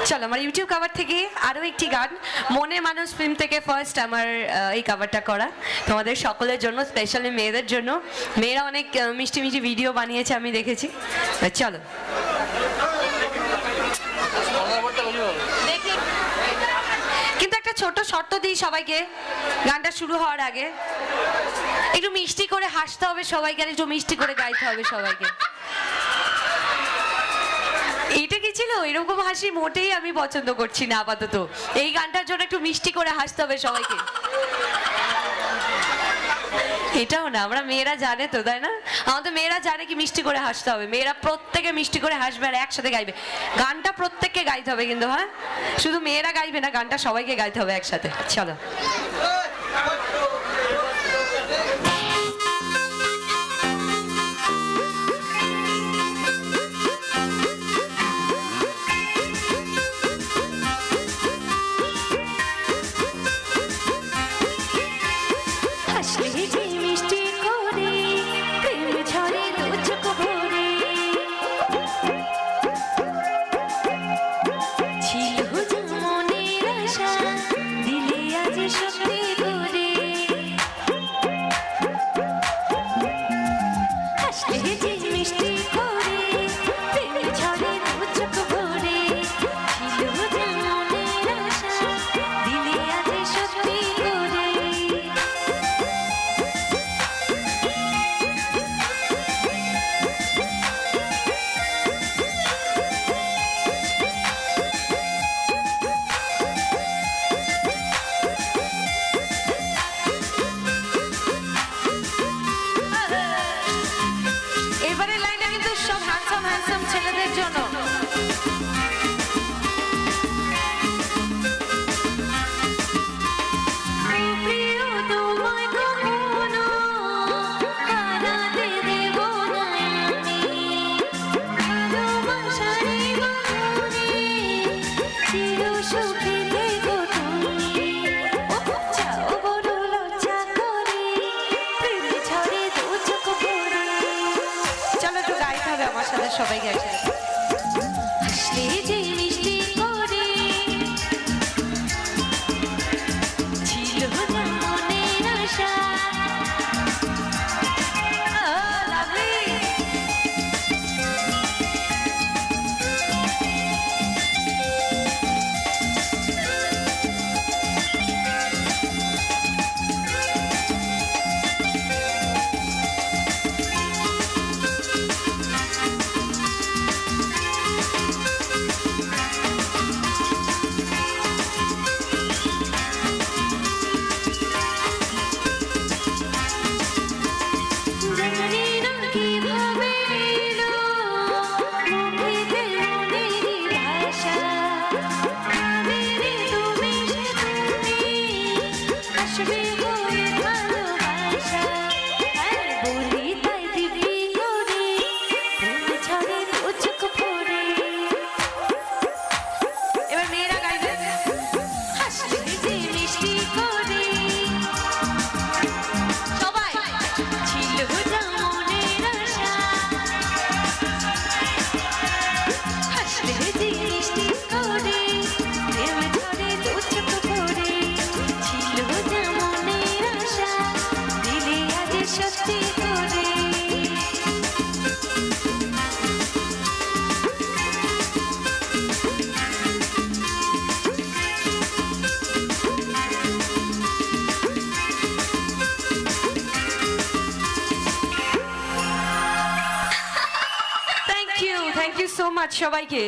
চলো আমার YouTube cover থেকে আরও একটি গান মনে মানুষ ফিল্ম থেকে ফার্স্ট আমার এই কভারটা করা তোমাদের সকলের জন্য, স্পেশালি মেয়েদের জন্য। মেয়েরা অনেক মিষ্টি মিষ্টি ভিডিও বানিয়েছে আমি দেখেছি। চলো কিন্তু একটা ছোট শর্ত দিই সবাইকে, গানটা শুরু হওয়ার আগে একটু মিষ্টি করে হাসতে হবে সবাইকে, আর একটু মিষ্টি করে গাইতে হবে সবাইকে। এইটা কি ছিল? এরকম হাসি মোটেই আমি পছন্দ করছি না আপাতত। এই গানটার জন্য একটু মিষ্টি করে হাসতে হবে সবাইকে। এটাও না, আমরা মেয়েরা জানে তো, তাই না? আমাদের মেয়েরা জানে কি মিষ্টি করে হাসতে হবে। মেয়েরা প্রত্যেকে মিষ্টি করে হাসবে আর একসাথে গাইবে। গানটা প্রত্যেককে গাইতে হবে কিন্তু, হ্যাঁ, শুধু মেয়েরা গাইবে না, গানটা সবাইকে গাইতে হবে একসাথে। চলো ছেলেদের জন্য। চলো একটু গাইতে হবে আমার সাথে সবাইকে একসাথে। থ্যাংক ইউ সো মাচ সবাইকে।